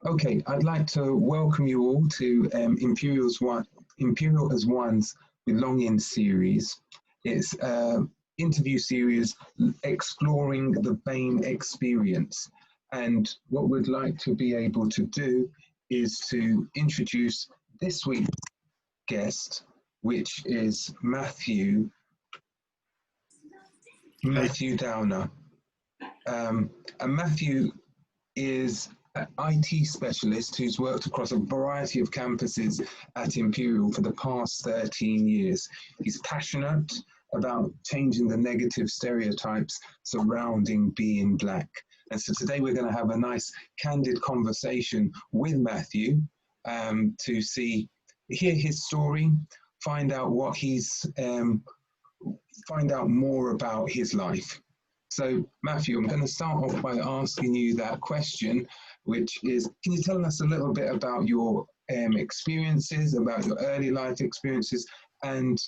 Okay, I'd like to welcome you all to Imperial as One's Belonging series. It's an interview series exploring the BAME experience. And what we'd like to be able to do is to introduce this week's guest, which is Matthew Downer. And Matthew is an IT specialist who's worked across a variety of campuses at Imperial for the past 13 years. He's passionate about changing the negative stereotypes surrounding being Black. And so today we're going to have a nice candid conversation with Matthew to hear his story, find out find out more about his life. So, Matthew, I'm going to start off by asking you that question, which is, can you tell us a little bit about your experiences, about your early life experiences, and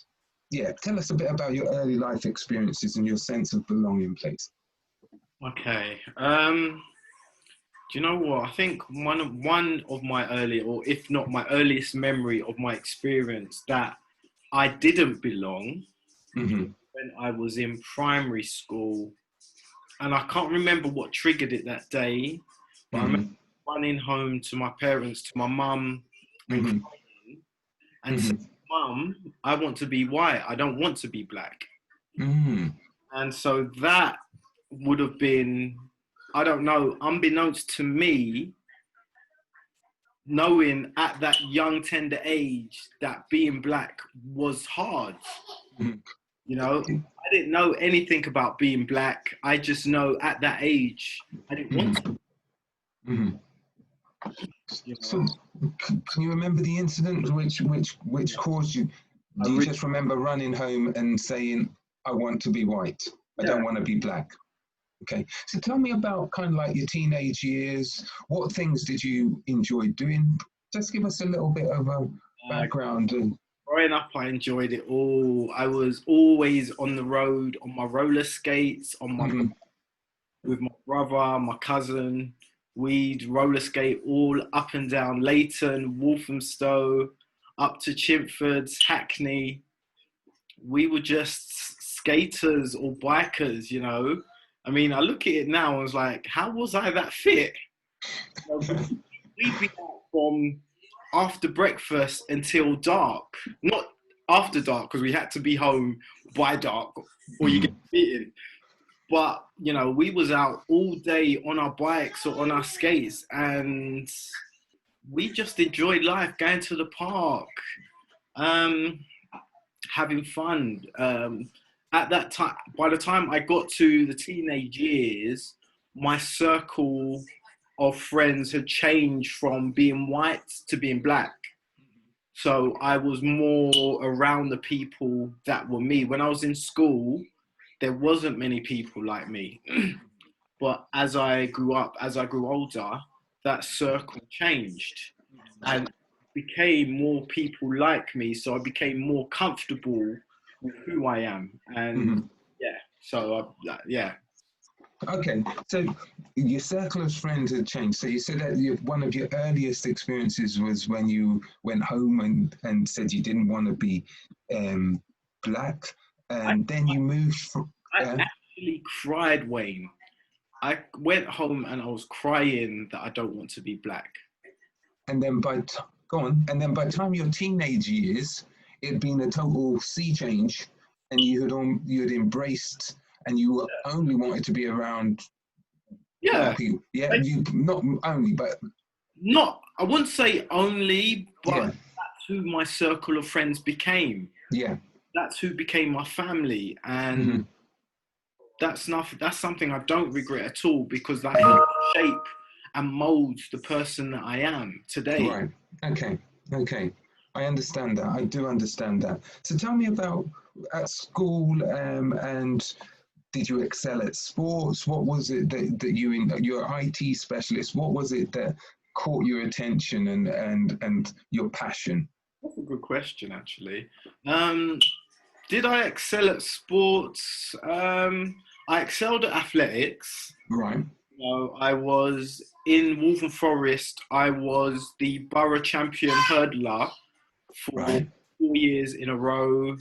tell us a bit about your early life experiences and your sense of belonging, please. Okay. Do you know what? I think one of my early, or if not my earliest memory of my experience that I didn't belong when I was in primary school. And I can't remember what triggered it that day, but I remember running home to my parents, to my mum, and crying, and saying, "Mum, I want to be white. I don't want to be Black." And so that would have been, I don't know, unbeknownst to me, knowing at that young, tender age that being Black was hard. You know, I didn't know anything about being Black. I just know at that age, I didn't want to. You know? So, can you remember the incident which caused you? Do you just remember running home and saying, "I want to be white. I don't want to be Black"? Okay. So tell me about kind of like your teenage years. What things did you enjoy doing? Just give us a little bit of a background. Growing up, I enjoyed it all. I was always on the road, on my roller skates, with my brother, my cousin. We'd roller skate all up and down Leighton, Walthamstow, up to Chipfords, Hackney. We were just skaters or bikers, you know. I mean, I look at it now and I was like, how was I that fit? We'd be out from after breakfast until dark. Not after dark, because we had to be home by dark or you get beaten. But, you know, we was out all day on our bikes or on our skates, and we just enjoyed life, going to the park, having fun. At that time, by the time I got to the teenage years, my circle of friends had changed from being white to being Black. So I was more around the people that were me. When I was in school, there wasn't many people like me. But as I grew up, as I grew older, that circle changed and became more people like me. So I became more comfortable with who I am. And Okay, so your circle of friends had changed. So you said that one of your earliest experiences was when you went home and said you didn't want to be Black, and then you moved from... I actually cried, Wayne. I went home and I was crying that I don't want to be Black. And then by the time your teenage years, it had been a total sea change, and you had embraced, and you only wanted to be around Black people. Yeah, you not only, but not. I wouldn't say only, but that's who my circle of friends became. Yeah, that's who became my family, and that's something I don't regret at all, because that helped shape and mold the person that I am today. Right. Okay. I understand that. I do understand that. So tell me about at school, and did you excel at sports? What was it that you're an IT specialist? What was it that caught your attention and your passion? That's a good question, actually. Did I excel at sports? I excelled at athletics. Right. No, I was in Waltham Forest. I was the borough champion hurdler for Right. 4 years in a row.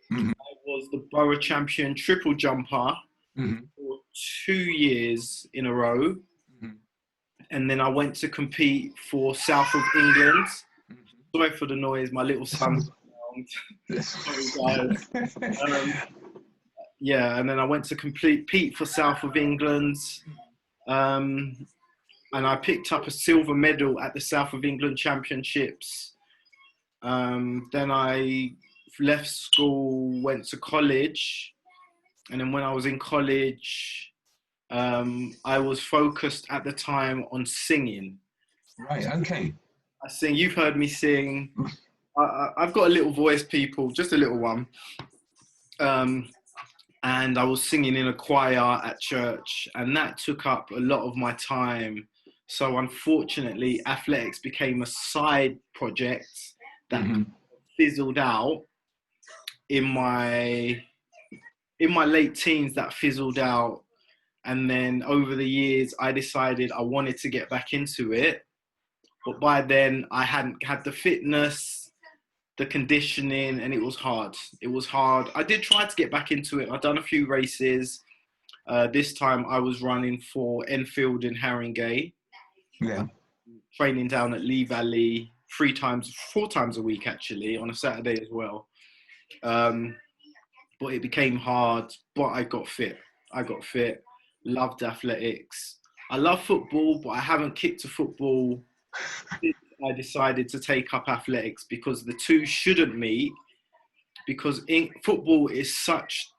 Hmm. I was the borough champion triple jumper Hmm. for 2 years in a row. Hmm. And then I went to compete for South of England. Sorry for the noise, my little son's around. Sorry, guys. Um, yeah, and then I went to compete for South of England. Um, and I picked up a silver medal at the South of England Championships. Then I left school, went to college, and then when I was in college, I was focused at the time on singing. Right. Okay. I sing. You've heard me sing. I've got a little voice, people, just a little one. And I was singing in a choir at church, and that took up a lot of my time. So unfortunately, athletics became a side project that Hmm. fizzled out in my late teens. That fizzled out, and then over the years, I decided I wanted to get back into it. But by then, I hadn't had the fitness, the conditioning, and it was hard. It was hard. I did try to get back into it. I've done a few races. This time I was running for Enfield in Haringey, Yeah. training down at Lee Valley 4 times a week actually, on a Saturday as well. But it became hard, but I got fit. Loved athletics. I love football, but I haven't kicked a football since I decided to take up athletics, because the two shouldn't meet. Because football is such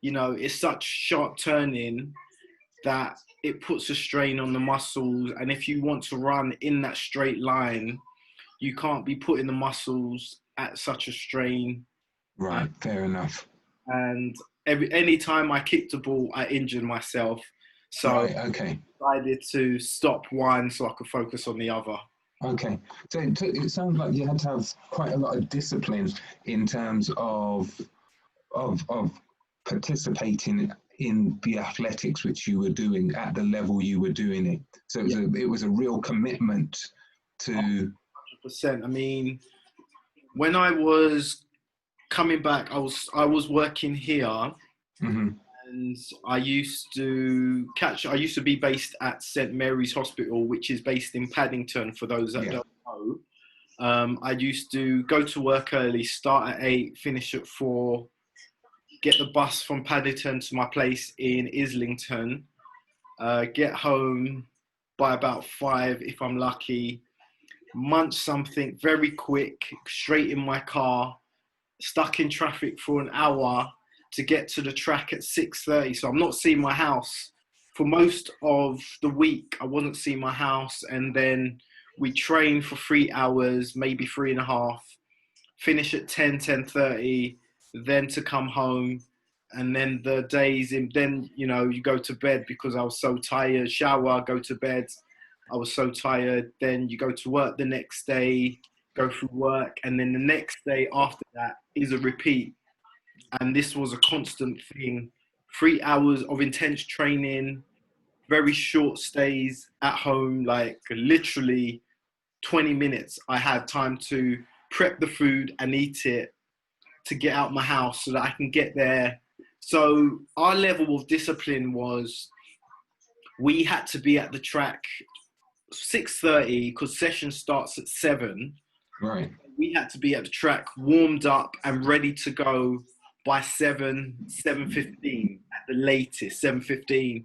it's such sharp turning that it puts a strain on the muscles. And if you want to run in that straight line, you can't be putting the muscles at such a strain. Right. Fair enough. And any time I kicked the ball, I injured myself. So Right. Okay. I decided to stop one so I could focus on the other. Okay, so it sounds like you had to have quite a lot of discipline in terms of participating in the athletics which you were doing at the level you were doing it. So it was a real commitment to. 100%. I mean, when I was coming back, I was working here. Hmm. And I used to be based at St Mary's Hospital, which is based in Paddington, for those that don't know. I used to go to work early, start at 8, finish at 4, get the bus from Paddington to my place in Islington, get home by about 5 if I'm lucky, munch something very quick, straight in my car, stuck in traffic for an hour to get to the track at 6:30. So I'm not seeing my house for most of the week. I wasn't seeing my house, and then we train for 3 hours, maybe 3.5, finish at 10:30, then to come home. And then the days then you go to bed because I was so tired, shower, go to bed. I was so tired. Then you go to work the next day, go through work, and then the next day after that is a repeat. And this was a constant thing. 3 hours of intense training, very short stays at home, like literally 20 minutes. I had time to prep the food and eat it, to get out my house so that I can get there. So our level of discipline was, we had to be at the track 6:30 because session starts at 7. Right. We had to be at the track warmed up and ready to go by 7:15 at the latest, 7:15.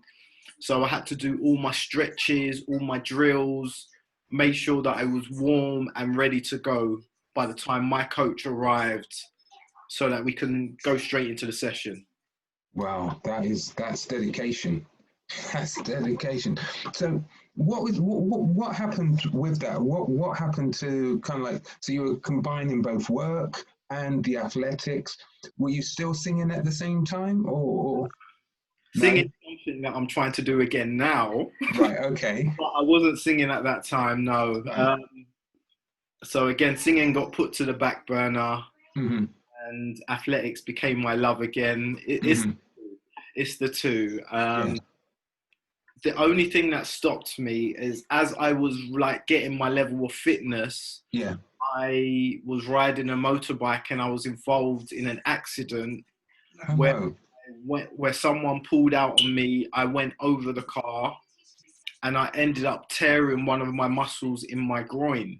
So I had to do all my stretches, all my drills, make sure that I was warm and ready to go by the time my coach arrived, so that we can go straight into the session. Wow, that's dedication. That's dedication. So what happened with that? What happened to kind of like, so you were combining both work and the athletics? Were you still singing at the same time, or Singing no? is something that I'm trying to do again now, Right. Okay. but I wasn't singing at that time, no. Right. So again, singing got put to the back burner, Hmm. and athletics became my love again. Hmm. It's the two. Yeah. the only thing that stopped me is as I was like getting my level of fitness, Yeah. I was riding a motorbike and I was involved in an accident Oh, where no. where someone pulled out on me. I went over the car and I ended up tearing one of my muscles in my groin.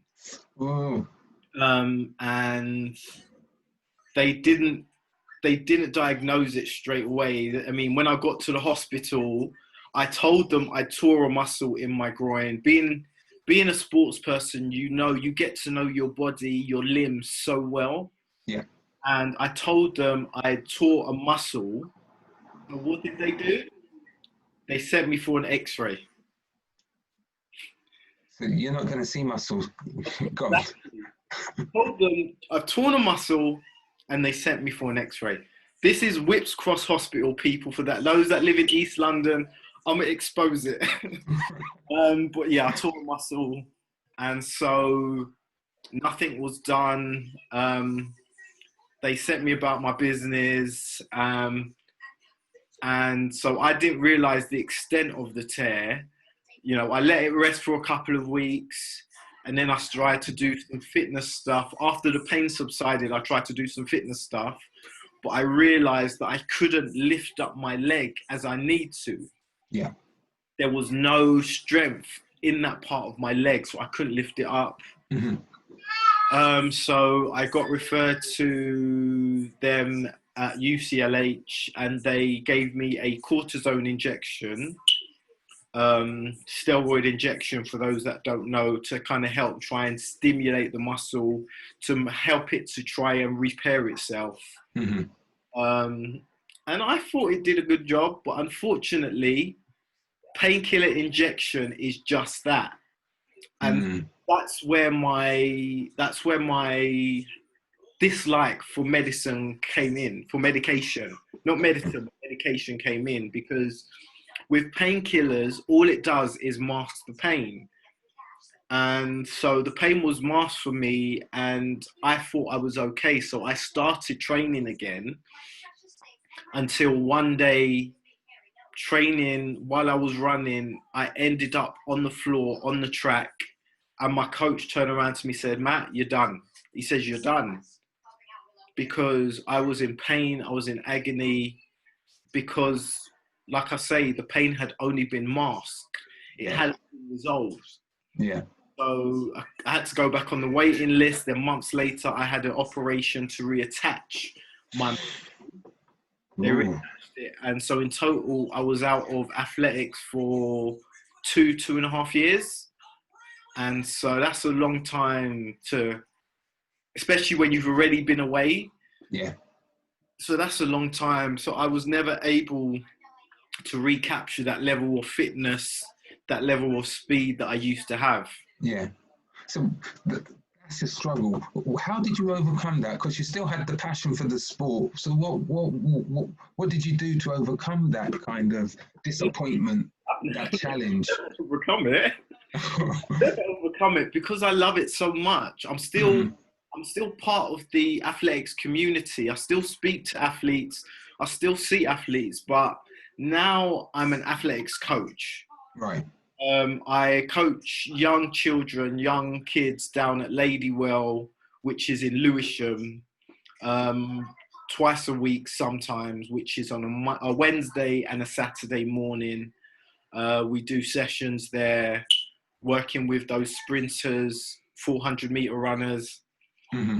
Oh, And they didn't diagnose it straight away. I mean, when I got to the hospital, I told them I tore a muscle in my groin. Being a sports person, you get to know your body, your limbs so well. yeah. And I told them I tore a muscle. And what did they do? They sent me for an X-ray. So you're not going to see muscles. God. I told them I've torn a muscle, and they sent me for an X-ray. This is Whips Cross Hospital, people. For that, those that live in East London, I'm gonna expose it. But yeah, I tore a muscle, and so nothing was done. They sent me about my business, and so I didn't realize the extent of the tear. I let it rest for a couple of weeks, and then I tried to do some fitness stuff. After the pain subsided, I tried to do some fitness stuff, but I realized that I couldn't lift up my leg as I need to. Yeah. There was no strength in that part of my leg, so I couldn't lift it up. Mm-hmm. So I got referred to them at UCLH, and they gave me a cortisone injection, steroid injection for those that don't know, to kind of help try and stimulate the muscle, to help it to try and repair itself. Mm-hmm. And I thought it did a good job, but unfortunately, painkiller injection is just that. And that's where my dislike for medicine came in, for medication, not medicine, but medication came in, because with painkillers, all it does is mask the pain. And so the pain was masked for me, and I thought I was okay. So I started training again, until one day, training while I was running, I ended up on the floor, on the track, and my coach turned around to me and said, "Matt, you're done." He says, "You're done." Because I was in pain, I was in agony, because, like I say, the pain had only been masked. It hadn't been resolved. Yeah. So I had to go back on the waiting list. Then months later, I had an operation to reattach my. They reattached it, and so in total, I was out of athletics for 2.5 years, and so that's a long time to, especially when you've already been away. Yeah. So that's a long time. So I was never able to recapture that level of fitness, that level of speed that I used to have. Yeah. So that's a struggle. How did you overcome that? Because you still had the passion for the sport. So what did you do to overcome that kind of disappointment, that challenge? Overcome it. Overcome it because I love it so much. I'm still part of the athletics community. I still speak to athletes. I still see athletes, but now I'm an athletics coach. Right. I coach young children, young kids down at Ladywell, which is in Lewisham, twice a week sometimes, which is on a Wednesday and a Saturday morning. We do sessions there, working with those sprinters, 400-meter runners. Mm-hmm.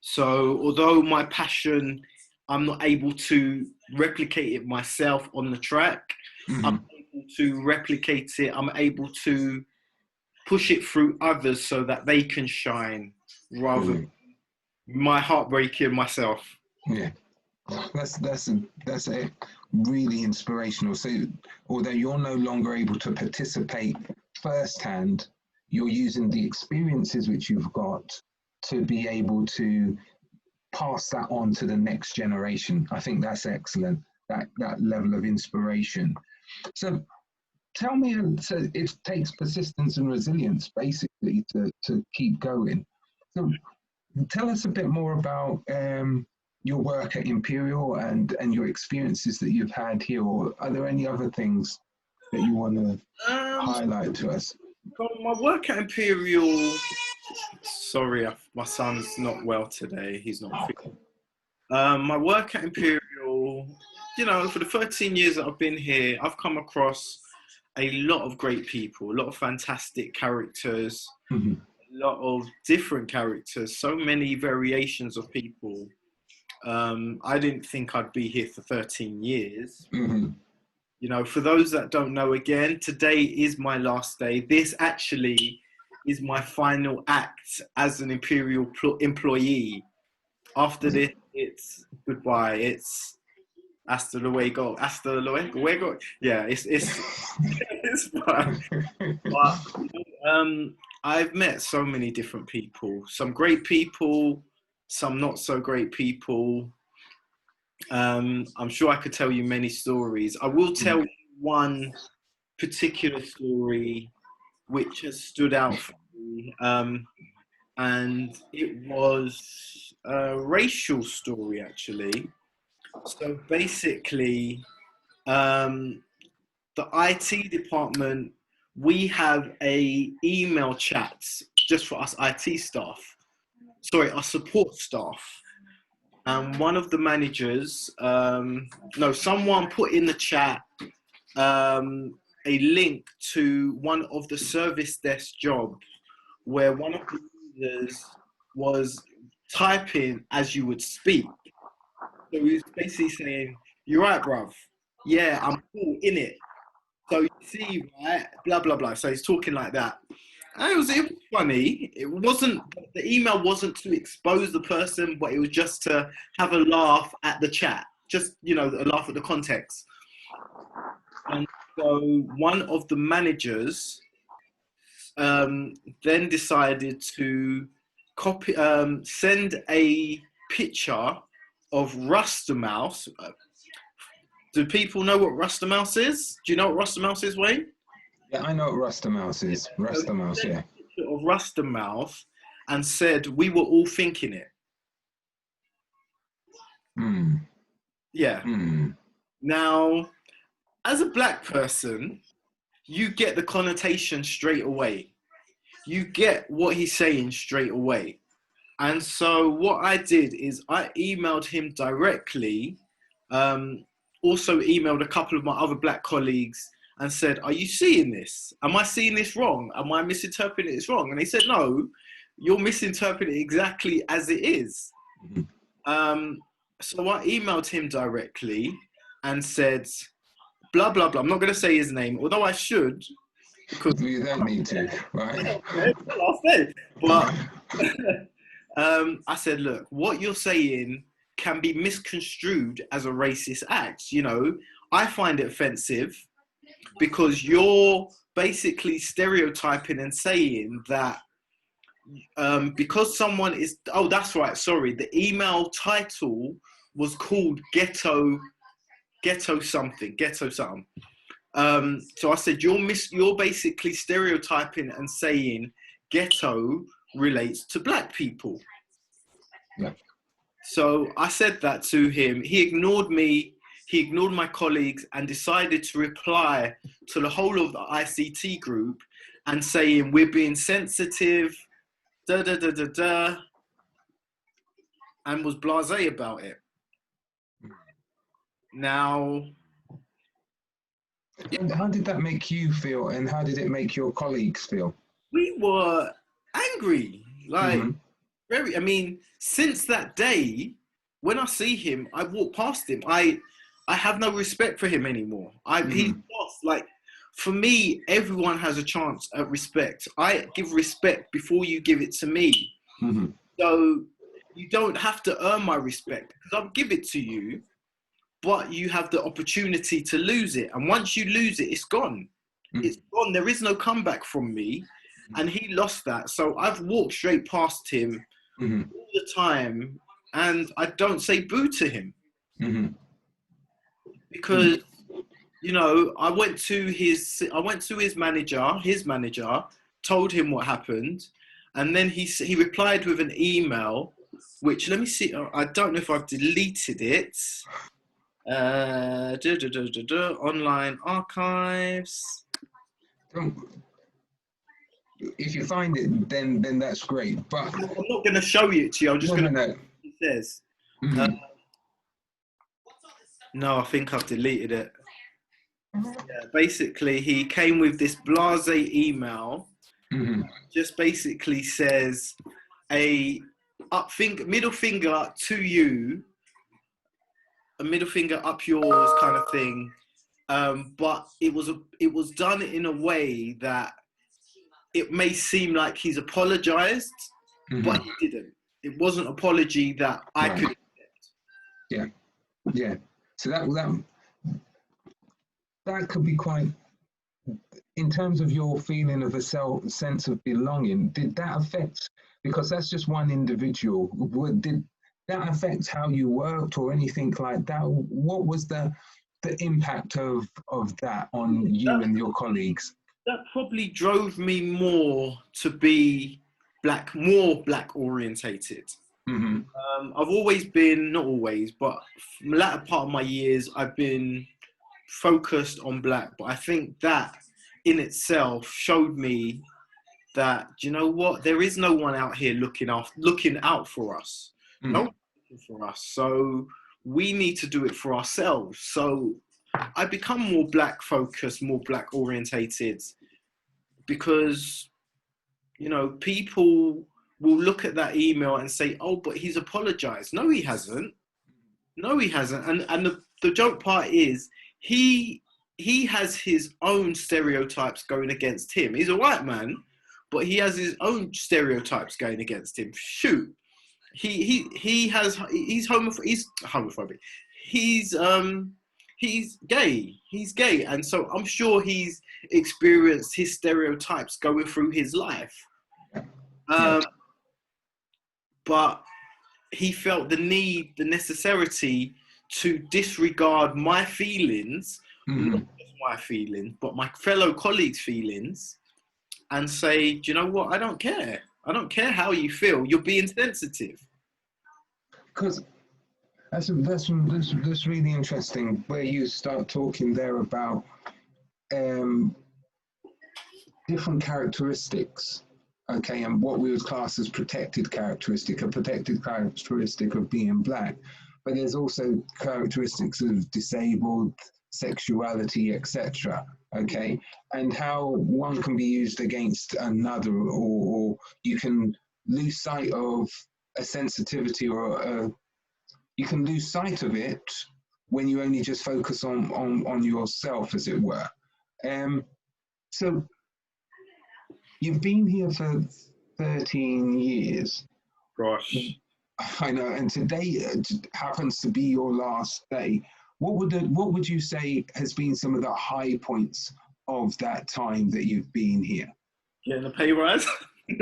So although my passion, I'm not able to replicate it myself on the track, I'm able to replicate it. I'm able to push it through others so that they can shine, rather than my heart breaking myself. Yeah. That's a really inspirational. So although you're no longer able to participate firsthand, you're using the experiences which you've got to be able to pass that on to the next generation. I think that's excellent, that level of inspiration. So tell me, so it takes persistence and resilience basically to keep going. So tell us a bit more about your work at Imperial and your experiences that you've had here, or are there any other things that you want to Um, highlight to us? so my work at Imperial. Sorry, my son's not well today. He's not fit. Okay. My work at Imperial, you know, for the 13 years that I've been here, I've come across a lot of great people, a lot of fantastic characters, Mm-hmm. a lot of different characters, so many variations of people. I didn't think I'd be here for 13 years. Mm-hmm. You know, for those that don't know, again, today is my last day. This actually is my final act as an Imperial employee. After this, it's goodbye. It's hasta luego. Hasta luego. Yeah, it's it's fun. But I've met so many different people. Some great people, some not so great people. I'm sure I could tell you many stories. I will tell you one particular story which has stood out for me, and it was a racial story actually. So basically, the IT department, we have a email chat just for us IT staff. Sorry, our support staff. And one of the managers, no, someone put in the chat a link to one of the service desk jobs where one of the users was typing as you would speak. So he was basically saying, "You're right, bruv. Yeah, I'm cool in it. So you see, right? Blah blah blah." So he's talking like that. And it was funny. It wasn't, the email wasn't to expose the person, but it was just to have a laugh at the chat. Just, you know, a laugh at the context. And so one of the managers then decided to send a picture of Rasta Mouse. Do people know what Rasta Mouse is? Do you know what Rasta Mouse is, Wayne? Yeah, I know what Rasta Mouse is. Rasta Mouse, yeah. Of Rasta Mouse and said we were all thinking it. Mm. Yeah. Mm. Now, as a black person, you get the connotation straight away. You get what he's saying straight away. And so what I did is I emailed him directly, also emailed a couple of my other black colleagues and said, "Are you seeing this? Am I seeing this wrong? Am I misinterpreting this wrong?" And they said, "No, you're misinterpreting it exactly as it is." Mm-hmm. So I emailed him directly and said, blah, blah, blah. I'm not going to say his name, although I should. Because you don't need to, right? I'll say. But I said, look, what you're saying can be misconstrued as a racist act. You know, I find it offensive because you're basically stereotyping and saying that because someone is, oh, that's right, sorry, the email title was called ghetto something. So I said, you're basically stereotyping and saying ghetto relates to black people. Yeah. So I said that to him. He ignored me. He ignored my colleagues and decided to reply to the whole of the ICT group and saying, we're being sensitive, da da da da da, and was blasé about it. Now, and how did that make you feel, and how did it make your colleagues feel? we were angry, like very. I mean, since that day, when I see him, I walk past him. I have no respect for him anymore. He's lost. Like, for me, everyone has a chance at respect. I give respect before you give it to me. So you don't have to earn my respect because I'll give it to you, but you have the opportunity to lose it. And once you lose it, it's gone. It's gone. There is no comeback from me. And he lost that. So I've walked straight past him all the time, and I don't say boo to him. Because, you know, I went to his manager, told him what happened, and then he replied with an email, which, let me see, I don't know if I've deleted it. Online archives. If you find it, then that's great. But I'm not going to show you it to you. I'm just going to. no. It says. Mm-hmm. No, I think I've deleted it. Yeah, basically, he came with this blase email. Mm-hmm. Just basically says middle finger to you, a middle finger up yours kind of thing. But it was done in a way that it may seem like he's apologized, Mm-hmm. but he didn't. It wasn't an apology that I could accept. Yeah. So that could be quite, in terms of your feeling of a sense of belonging. Did that affect, because that's just one individual, did that affect how you worked or anything like that? What was the impact of that on you and your colleagues? That probably drove me more to be more black orientated. Mm-hmm. I've always been, not always, but the latter part of my years, I've been focused on black. But I think that in itself showed me that, do you know what? There is no one out here looking out for us. Mm-hmm. No one looking for us. So we need to do it for ourselves. So I become more black focused, more black orientated, because, you know, people will look at that email and say, oh, but he's apologized. No, he hasn't. No, he hasn't. And the joke part is he has his own stereotypes going against him. He's a white man, but he has his own stereotypes going against him. Shoot. He's homophobic. He's gay. He's gay. And so I'm sure he's experienced his stereotypes going through his life. But he felt the necessity to disregard my feelings, not just my feelings, but my fellow colleagues' feelings, and say, do you know what? I don't care. I don't care how you feel. You're being sensitive. Because that's really interesting, where you start talking there about different characteristics, okay, and what we would class as a protected characteristic of being black. But there's also characteristics of disabled, sexuality, etc. Okay, and how one can be used against another, or you can lose sight of a sensitivity, or you can lose sight of it when you only just focus on yourself, as it were. So you've been here for 13 years. Gosh. I know, and today happens to be your last day. What would you say has been some of the high points of that time that you've been here? Getting a pay rise? You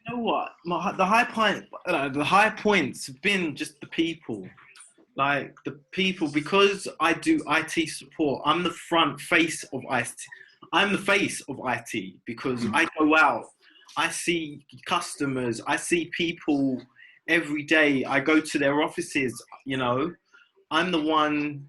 know what? The high points have been just the people. Like the people, because I do IT support, I'm the front face of IT. I'm the face of IT because I go out, I see customers, I see people every day. I go to their offices, you know. I'm the one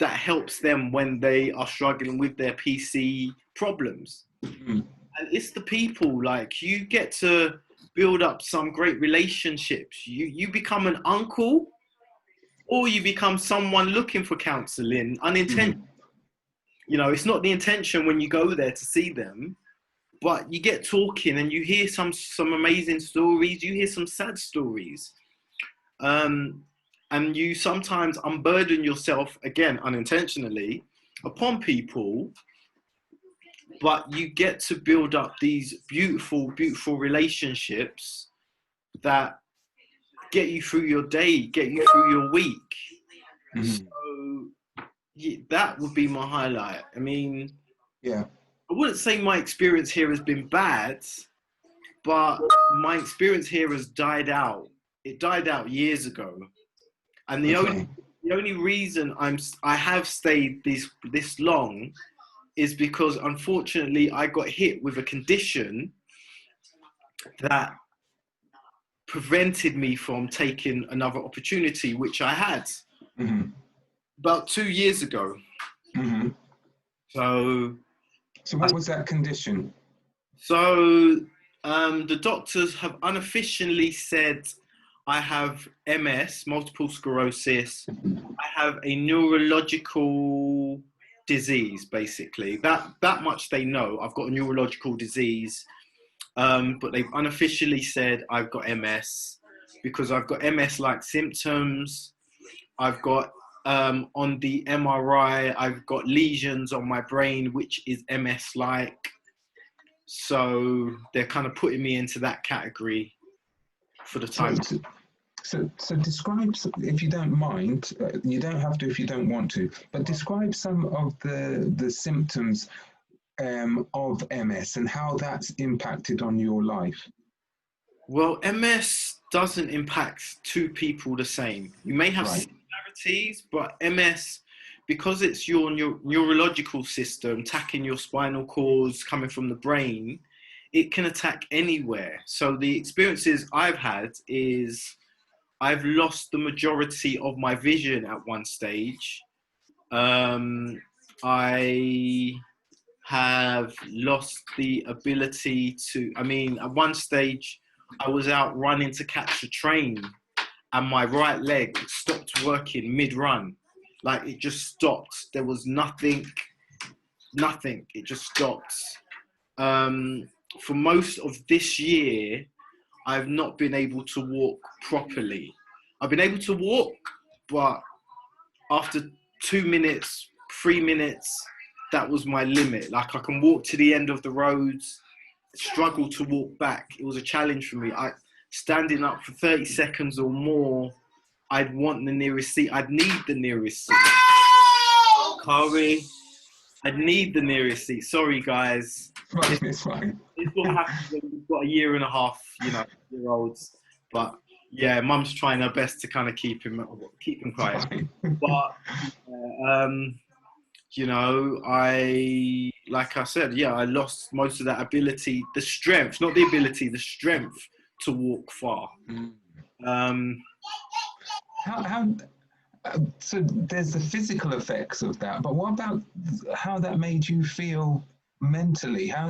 that helps them when they are struggling with their PC problems. And it's the people, like, you get to build up some great relationships. You become an uncle, or you become someone looking for counseling unintentionally. You know, it's not the intention when you go there to see them, but you get talking and you hear some amazing stories, you hear some sad stories. And you sometimes unburden yourself, again, unintentionally, upon people, but you get to build up these beautiful, beautiful relationships that get you through your day, get you through your week. So yeah, that would be my highlight. I mean, I wouldn't say my experience here has been bad, but my experience here has died out. It died out years ago. And the only reason I have stayed this long is because, unfortunately, I got hit with a condition that prevented me from taking another opportunity, which I had about 2 years ago. So what was that condition? So the doctors have unofficially said I have MS, multiple sclerosis. I have a neurological disease, basically. That much they know. I've got a neurological disease. But they've unofficially said I've got MS because I've got MS-like symptoms. I've got, on the MRI, I've got lesions on my brain, which is MS-like. So they're kind of putting me into that category for the time. So describe, if you don't mind, you don't have to if you don't want to, but describe some of the symptoms of MS and how that's impacted on your life. Well, MS doesn't impact two people the same. You may have similarities, but MS, because it's your neurological system attacking your spinal cords coming from the brain, it can attack anywhere. So the experiences I've had is I've lost the majority of my vision at one stage. I have lost the ability to, at one stage, I was out running to catch a train and my right leg stopped working mid-run. Like, it just stopped. There was nothing. It just stopped. For most of this year, I've not been able to walk properly. I've been able to walk, but after 2 minutes, 3 minutes, that was my limit. Like, I can walk to the end of the roads, struggle to walk back. It was a challenge for me. Standing up for 30 seconds or more, I'd want the nearest seat. I'd need the nearest seat. Kari, I'd need the nearest seat. Sorry, guys. It's fine. It's what happens when you've got 1.5 years, year-olds. But yeah, Mum's trying her best to kind of keep him quiet. But like I said, I lost most of that ability, the strength, not the ability, the strength to walk far. So there's the physical effects of that, but what about how that made you feel mentally? How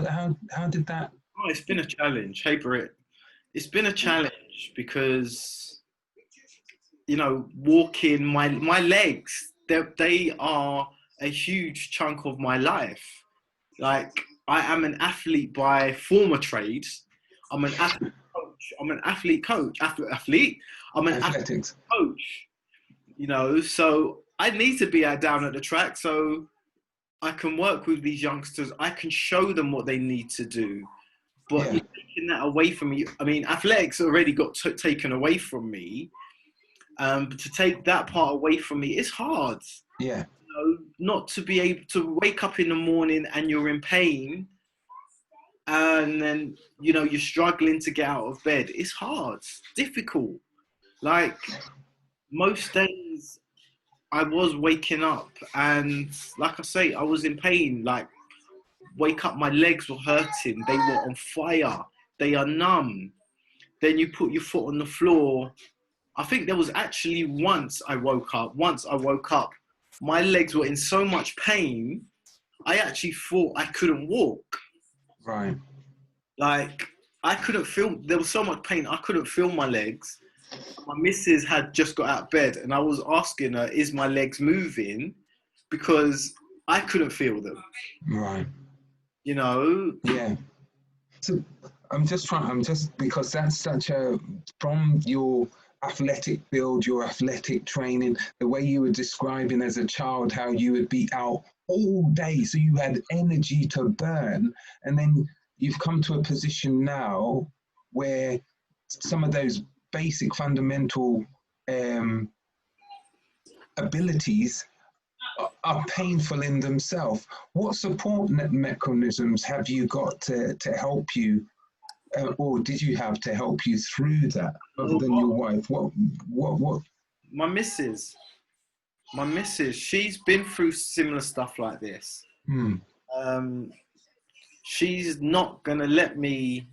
did that? Oh, it's been a challenge. Hey, Britt. It's been a challenge because, walking, my legs, they are a huge chunk of my life. Like, I am an athlete by former trades. I'm an athlete coach. I'm an athlete coach. Athlete. I'm an athletics coach. So I need to be down at the track so I can work with these youngsters. I can show them what they need to do. But you're taking that away from me. Athletics already got taken away from me. But to take that part away from me, it's hard. Yeah. Not to be able to wake up in the morning and you're in pain and then, you're struggling to get out of bed. It's hard. It's difficult. Like, most days I was waking up and, like I say, I was in pain. Like, wake up, my legs were hurting. They were on fire. They are numb. Then you put your foot on the floor. I think there was actually once I woke up, my legs were in so much pain, I actually thought I couldn't walk. Right. Like, I couldn't feel, there was so much pain, I couldn't feel my legs. My missus had just got out of bed and I was asking her, is my legs moving? Because I couldn't feel them. Right. Yeah. So because that's such from your athletic build, your athletic training, the way you were describing as a child, how you would be out all day, so you had energy to burn, and then you've come to a position now where some of those basic fundamental abilities are painful in themselves. What support mechanisms have you got to help you, or did you have to help you through that, other than your wife? What? My missus, she's been through similar stuff like this. She's not gonna let me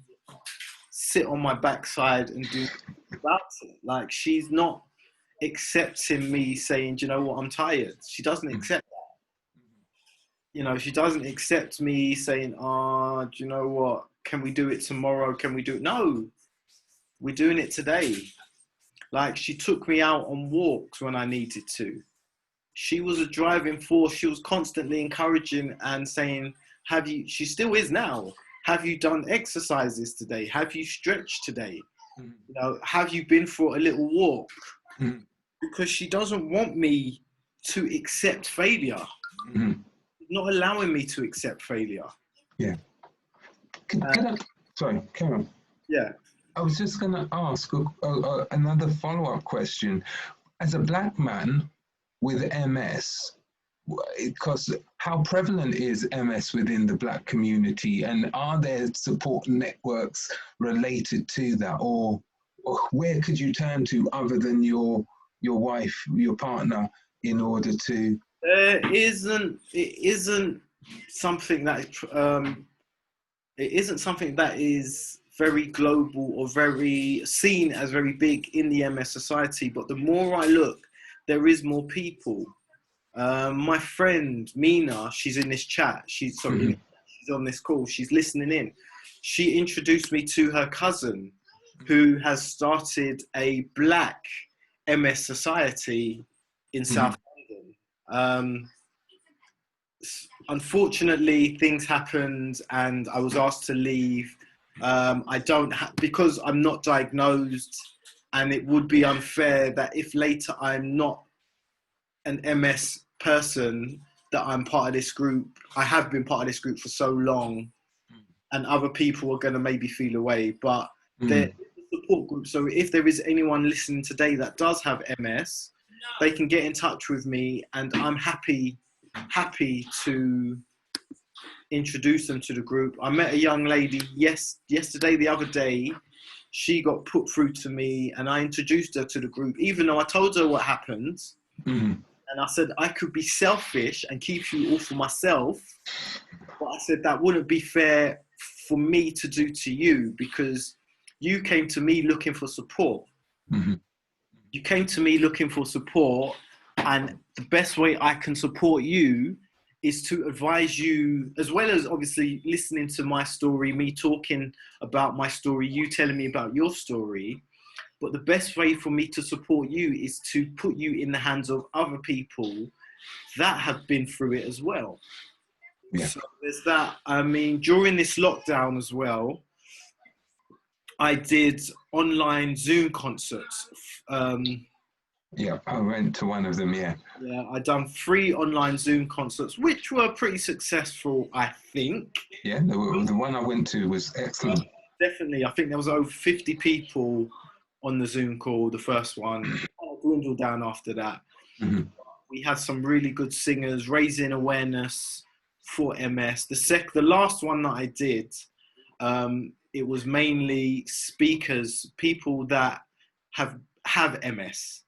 sit on my backside and do about it. Like, she's not accepting me saying, do you know what, I'm tired. She doesn't accept that. You know, she doesn't accept me saying, do you know what, can we do it tomorrow? Can we do it? No, we're doing it today. Like, she took me out on walks when I needed to. She was a driving force. She was constantly encouraging and saying, she still is now, have you done exercises today? Have you stretched today? You know, have you been for a little walk? Because she doesn't want me to accept failure. Not allowing me to accept failure. Yeah. Sorry, carry on. Yeah. I was just going to ask another follow-up question. As a black man with MS, because how prevalent is MS within the black community, and are there support networks related to that, or where could you turn to other than your wife, your partner, in order to? It isn't something that is very global or very seen as very big in the MS society. But the more I look, there is more people. My friend Mina, she's in this chat. She's on this call. She's listening in. She introduced me to her cousin, who has started a black MS society in South London. Unfortunately, things happened, and I was asked to leave. I don't because I'm not diagnosed, and it would be unfair that if later I'm not an MS person, that I'm part of this group. I have been part of this group for so long, and other people are going to maybe feel away. But there's a support group. So if there is anyone listening today that does have MS, they can get in touch with me, and I'm happy to introduce them to the group. I met a young lady the other day. She got put through to me, and I introduced her to the group, even though I told her what happened. And I said, I could be selfish and keep you all for myself, but I said that wouldn't be fair for me to do to you, because you came to me looking for support. You came to me looking for support, and the best way I can support you is to advise you, as well as obviously listening to my story, me talking about my story, you telling me about your story. But the best way for me to support you is to put you in the hands of other people that have been through it as well. Yeah. So there's that. I mean, during this lockdown as well, I did online Zoom concerts. Yeah, I went to one of them, yeah. Yeah, I done 3 online Zoom concerts, which were pretty successful, I think. Yeah, the one I went to was excellent. Definitely. I think there was over 50 people on the Zoom call, the first one. It dwindled down after that. We had some really good singers raising awareness for MS. The last one that I did, it was mainly speakers, people that have MS.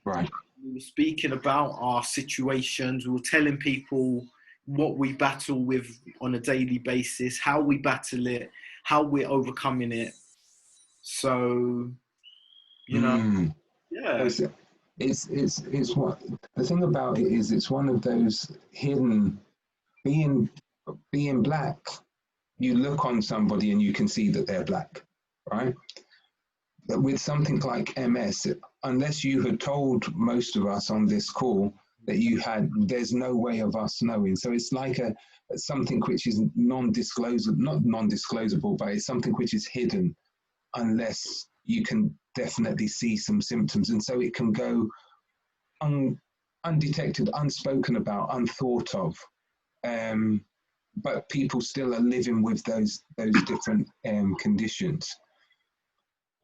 Right. We were speaking about our situations. We were telling people what we battle with on a daily basis, how we battle it, how we're overcoming it. So, you know, yeah. It's what the thing about it is. It's one of those hidden. Being black, you look on somebody and you can see that they're black, right? But with something like MS, unless you had told most of us on this call that there's no way of us knowing. So it's like something which is not non-disclosable, but it's something which is hidden unless you can definitely see some symptoms. And so it can go undetected, unspoken about, unthought of. But people still are living with those different conditions.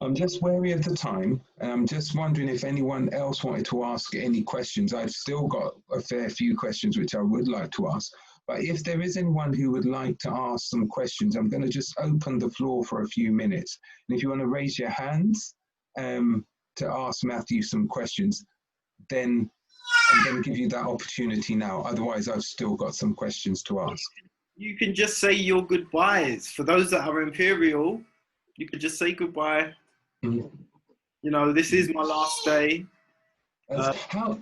I'm just wary of the time, and I'm just wondering if anyone else wanted to ask any questions. I've still got a fair few questions which I would like to ask, but if there is anyone who would like to ask some questions, I'm going to just open the floor for a few minutes. And if you want to raise your hands to ask Matthew some questions, then I'm going to give you that opportunity now. Otherwise, I've still got some questions to ask. You can just say your goodbyes. For those that are Imperial, You could just say goodbye. Mhm. You know, this is my last day. How,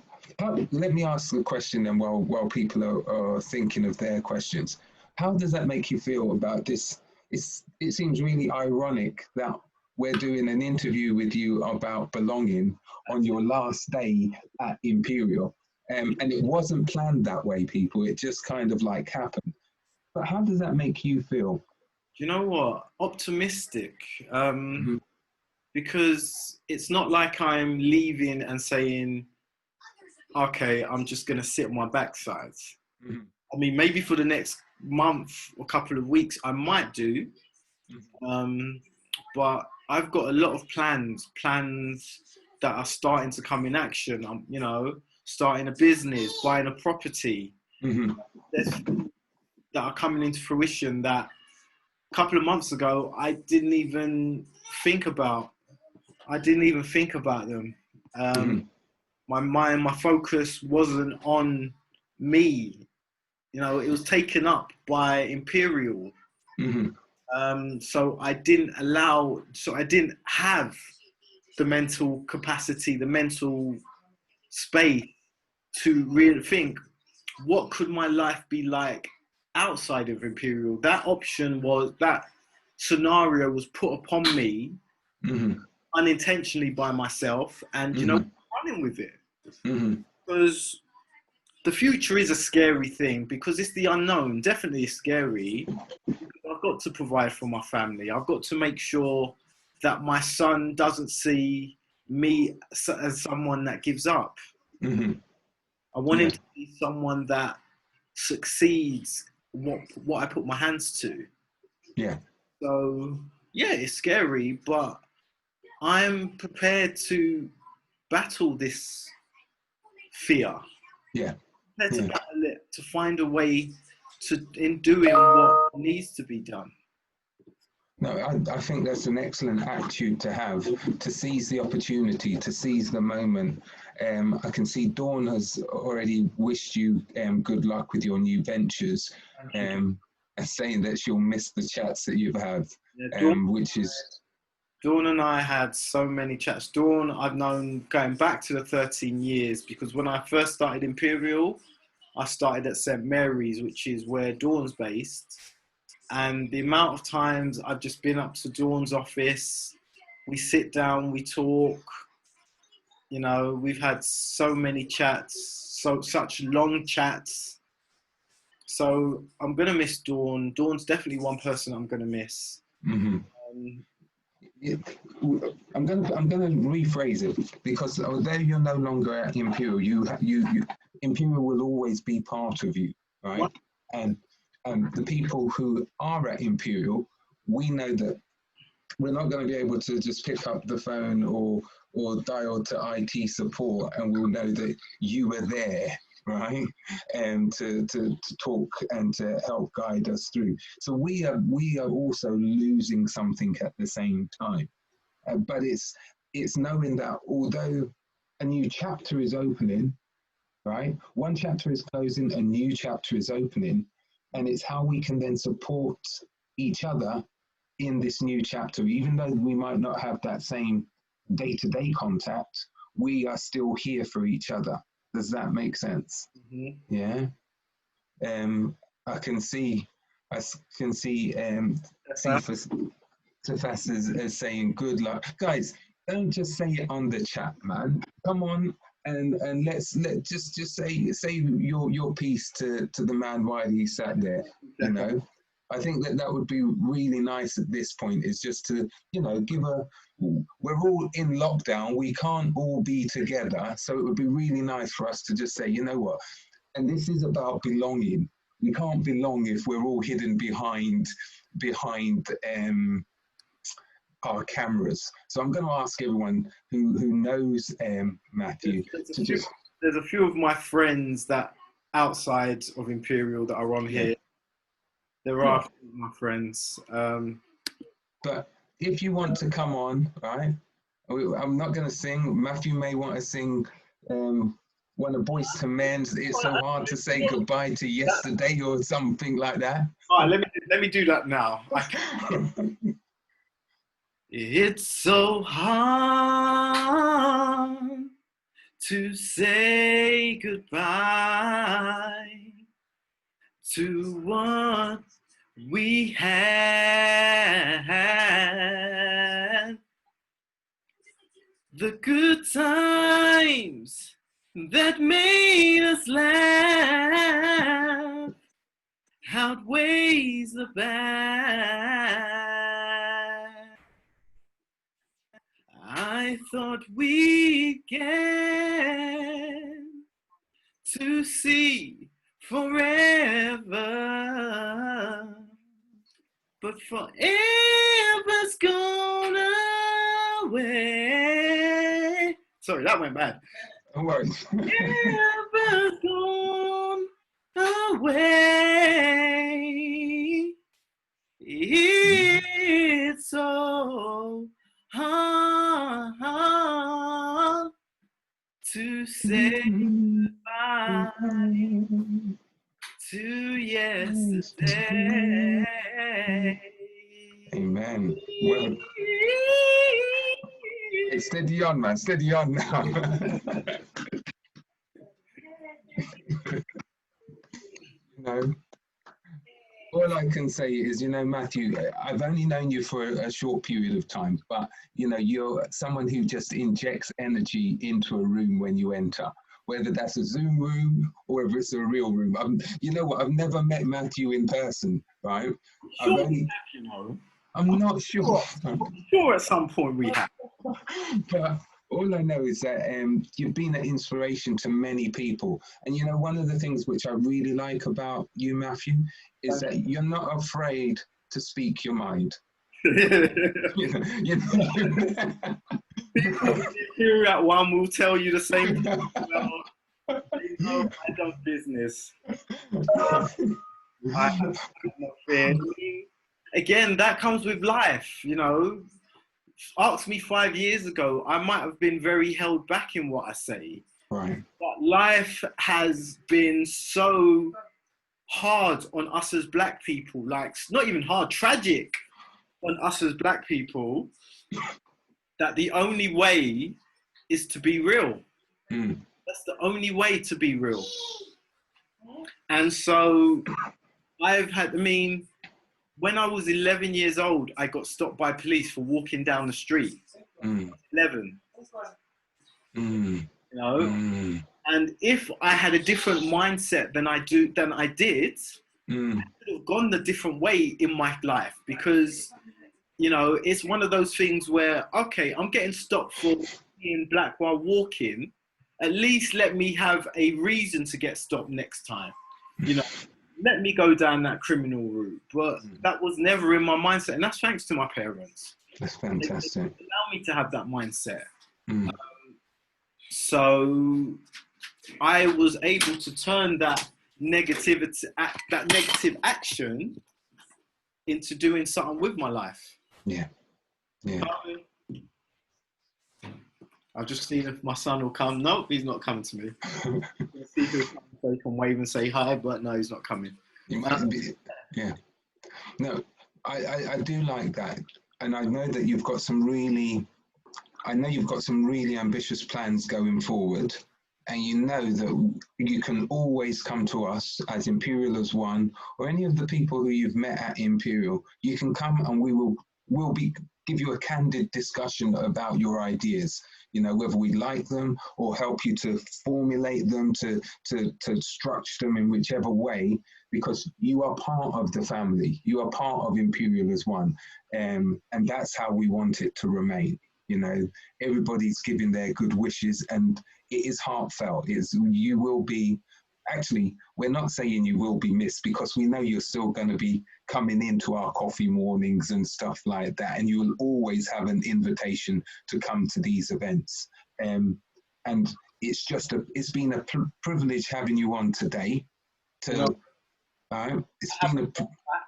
let me ask the question then while people are thinking of their questions. How does that make you feel about this? It seems really ironic that we're doing an interview with you about belonging on your last day at Imperial. And it wasn't planned that way, people. It just kind of like happened. But how does that make you feel? Do you know what? Optimistic. Um, Mhm, because it's not like I'm leaving and saying, okay, I'm just going to sit on my backside. mhm, I mean, maybe for the next month or couple of weeks, I might do. mhm. But I've got a lot of plans that are starting to come in action. I'm, you know, starting a business, buying a property. Mhm. There's things that are coming into fruition that a couple of months ago I didn't even think about. I didn't even think about them. Um, Mhm. my mind, my focus wasn't on me. You know, it was taken up by Imperial. Mhm. So I didn't have the mental capacity, the mental space to really think, what could my life be like outside of Imperial? That scenario was put upon me Mhm. unintentionally by myself, and you know, Mhm. running with it. Mhm. Because the future is a scary thing, because it's the unknown, definitely scary. I've got to provide for my family. I've got to make sure that my son doesn't see me as someone that gives up. Mhm. I want him Yeah. to be someone that succeeds what I put my hands to. Yeah. So yeah, it's scary, but I'm prepared to battle this fear. Yeah. Prepared to Yeah. battle it, to find a way to in doing what needs to be done. No, I think that's an excellent attitude to have, to seize the opportunity, to seize the moment. I can see Dawn has already wished you good luck with your new ventures, Thank you. and saying that she'll miss the chats that you've had, Yeah, Dawn, which is, Dawn and I had so many chats. Dawn, I've known going back to the 13 years, because when I first started Imperial, I started at St. Mary's, which is where Dawn's based. And the amount of times I've just been up to Dawn's office, we sit down, we talk. You know, we've had so many chats, such long chats. So I'm gonna miss Dawn. Dawn's definitely one person I'm gonna miss. mhm. Um, it- I'm gonna rephrase it, because although you're no longer at Imperial, you Imperial will always be part of you, right? what? And the people who are at Imperial, we know that we're not going to be able to just pick up the phone or dial to IT support, and we'll know that you were there, right? And to talk and to help guide us through. So we are also losing something at the same time. But it's knowing that although a new chapter is opening, right? One chapter is closing, a new chapter is opening, and it's how we can then support each other in this new chapter. Even though we might not have that same day-to-day contact, we are still here for each other. Does that make sense? Mhm. Yeah. Um, I can see, I can see Cephas as saying good luck. Guys, don't just say it on the chat, man. Come on, and let just say your piece to the man while he sat there. You know, I think that would be really nice at this point. Is just to give a. We're all in lockdown. We can't all be together, so it would be really nice for us to just say, you know what, and this is about belonging. We can't belong if we're all hidden behind our cameras. So I'm going to ask everyone who knows Matthew to just. There's a few of my friends that outside of Imperial that are on Yeah, here. There are yeah. a few of my friends. But if you want to come on, right? I'm not going to sing. Matthew may want to sing one of Boyz II Men's "It's So Hard to Say Goodbye to Yesterday" or something like that. All right, let me do that now. It's so hard to say goodbye to what we had. The good times that made us laugh outweighs the bad. I thought we'd get to see forever, but forever's gone away. Sorry, that went bad. No worries. Forever's gone away. It's so hard to say goodbye to yesterday. Amen. Well, steady on, man. Steady on now. You know, all I can say is, you know, Matthew, I've only known you for a short period of time, but, you know, you're someone who just injects energy into a room when you enter, whether that's a Zoom room or whether it's a real room. You know what? I've never met Matthew in person, right? Sure, you know. I'm not sure. I'm sure at some point we have. But all I know is that you've been an inspiration to many people. And, you know, one of the things which I really like about you, Matthew, is that you're not afraid to speak your mind. People here at one will tell you the same thing. Well, you know, I done business. I'm not fair. Again, that comes with life, you know. Ask me 5 years ago, I might have been very held back in what I say. Right. But life has been so hard on us as black people, like not even hard, tragic on us as black people, that the only way is to be real. That's the only way to be real. And so when I was 11 years old, I got stopped by police for walking down the street. 11. You know? And if I had a different mindset than I did, I could have gone a different way in my life, because, you know, it's one of those things where, okay, I'm getting stopped for being black while walking. At least let me have a reason to get stopped next time. You know, let me go down that criminal route. But that was never in my mindset. And that's thanks to my parents. That's fantastic. They allow me to have that mindset. So I was able to turn that negative action into doing something with my life. Yeah. I've just seen if my son will come. No, he's not coming to me. See if he'll come so he can wave and say hi, but no, he's not coming. Yeah. No, I do like that. And I know that you've got some really ambitious plans going forward. And you know that you can always come to us as Imperial as one, or any of the people who you've met at Imperial. You can come and we'll give you a candid discussion about your ideas, you know, whether we like them or help you to formulate them, to structure them in whichever way, because you are part of the family. You are part of Imperial as one. And that's how we want it to remain. You know, everybody's giving their good wishes, and it is heartfelt. You will be, actually, we're not saying you will be missed, because we know you're still going to be coming into our coffee mornings and stuff like that, and you will always have an invitation to come to these events. And it's been a privilege having you on today. I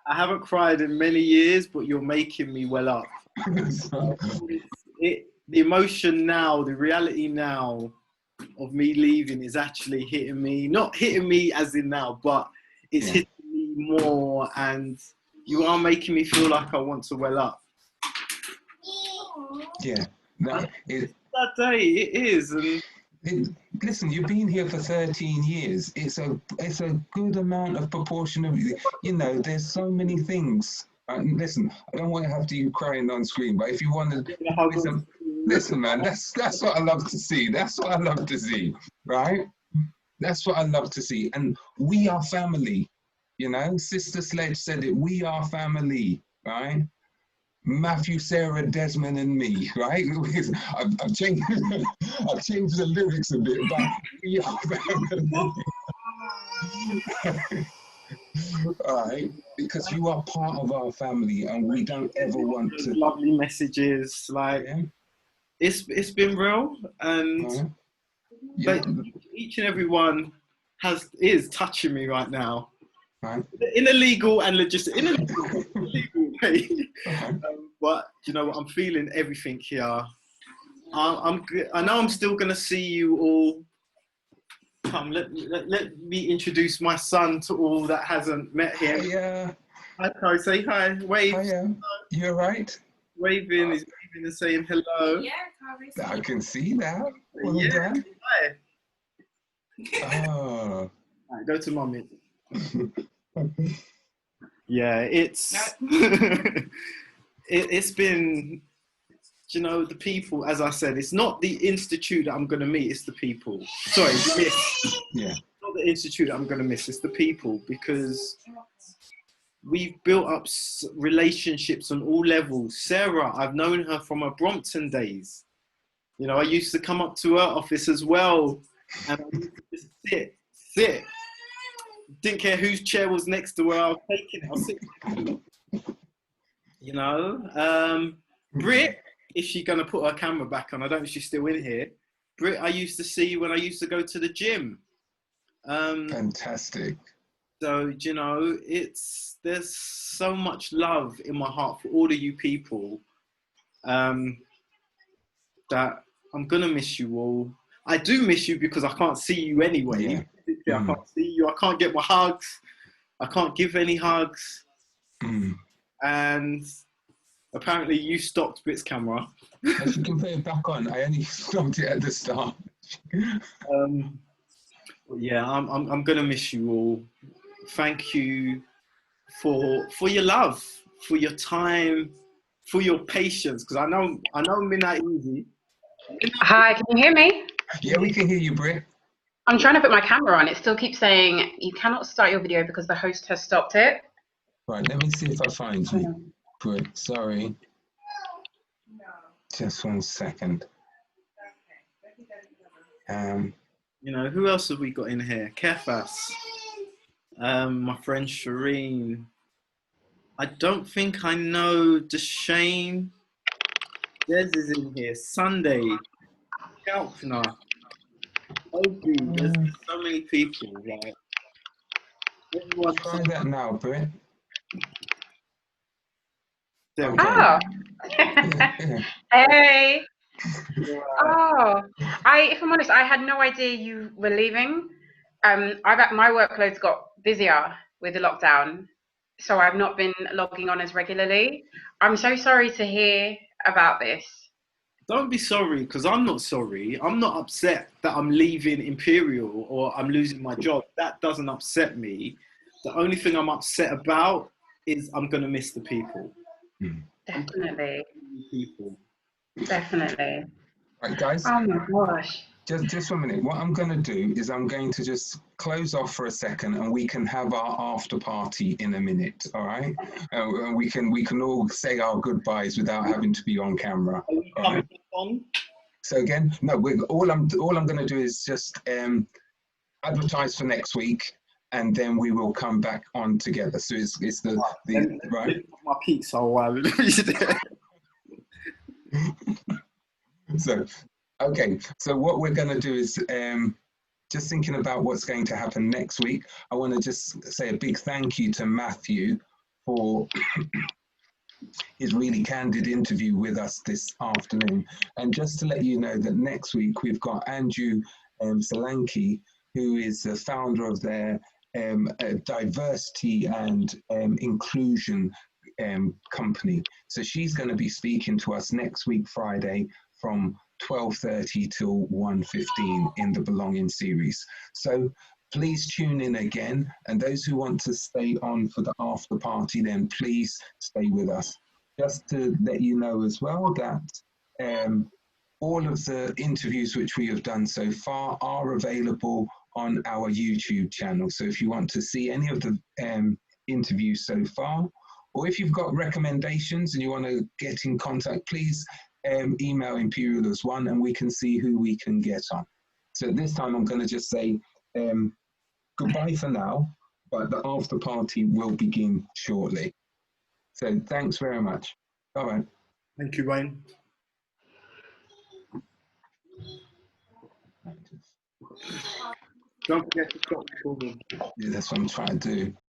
haven't cried in many years, but you're making me well up. The emotion now, the reality now of me leaving is actually hitting me, not hitting me as in now, but it's hitting me more, and you are making me feel like I want to well up. Yeah. No, it, That day, it is. And listen, you've been here for 13 years. It's a good amount of proportion of, you know, there's so many things. Listen, I don't want to have to you crying on screen, but if you want to listen, man, that's what I love to see. That's what I love to see, right? That's what I love to see. And we are family, you know. Sister Sledge said it. We are family, right? Matthew, Sarah, Desmond, and me, right? I've changed, I've changed the lyrics a bit, but we are family. All right, because you are part of our family, and we don't ever want to. Lovely messages, like Yeah. it's been real, and Yeah. each and every one is touching me right now, Right. in a legal and in a legal way. But you know what? I'm feeling everything here. I know I'm still gonna see you all. Come, let me introduce my son to all that hasn't met him. Yeah. Hi, Kai. Say hi. Wave. Hiya. You're right. Waving. He's waving and saying hello. Yeah, I can see that. Well Yeah. done. Hi. Oh. Right, go to mommy. Yeah, it's it's been, you know, the people, as I said, it's not the institute that I'm going to meet, it's the people. Sorry, Yeah. It's not the institute that I'm going to miss, it's the people, because we've built up relationships on all levels. Sarah, I've known her from her Brompton days. You know, I used to come up to her office as well, and I used to just sit. Didn't care whose chair was next to where I was taking it. I'll sit. You know, Brit, if she's going to put her camera back on, I don't know if she's still in here. Brit, I used to see when I used to go to the gym. Fantastic. So, you know, there's so much love in my heart for all of you people, that I'm going to miss you all. I do miss you because I can't see you anyway. Yeah. I can't see you. I can't get my hugs. I can't give any hugs. And apparently you stopped Brit's camera. If you can put it back on, I only stopped it at the start. Yeah, I'm gonna miss you all. Thank you for your love, for your time, for your patience, because I know it's not easy. Hi, can you hear me? Yeah, we can hear you, Brit. I'm trying to put my camera on. It still keeps saying you cannot start your video because the host has stopped it. Right, let me see if I find you, Brit. Sorry. Just 1 second. You know, who else have we got in here? Kefas, my friend Shireen. I don't think I know Deshane. Des is in here. Sunday. Kalpna. Obi. There's so many people. Like, everyone. Try that now, Brit. There we Okay. Oh. Yeah. Hey. Oh, if I'm honest, I had no idea you were leaving. My workload's got busier with the lockdown, so I've not been logging on as regularly. I'm so sorry to hear about this. Don't be sorry, because I'm not sorry. I'm not upset that I'm leaving Imperial or I'm losing my job. That doesn't upset me. The only thing I'm upset about is I'm going to miss the people. Definitely. People. Definitely. Right, guys. Oh my gosh. Just 1 minute. What I'm going to do is I'm going to just close off for a second, and we can have our after party in a minute. All right? And we can all say our goodbyes without having to be on camera. All right? So again, no. All I'm going to do is just advertise for next week, and then we will come back on together. So it's the right. My pizza while So, okay. So what we're going to do is just thinking about what's going to happen next week. I want to just say a big thank you to Matthew for his really candid interview with us this afternoon. And just to let you know that next week we've got Andrew Solanki, who is the founder of their diversity and inclusion company. So she's going to be speaking to us next week, Friday, from 12:30 till 1:15 in the Belonging series. So please tune in again. And those who want to stay on for the after party, then please stay with us. Just to let you know as well that all of the interviews which we have done so far are available on our YouTube channel. So if you want to see any of the interviews so far, or if you've got recommendations and you want to get in contact, please email Imperial as one and we can see who we can get on. So this time I'm going to just say goodbye for now, but the after party will begin shortly. So thanks very much. Bye-bye. Thank you, Wayne. Don't forget to stop recording. Yeah, that's what I'm trying to do.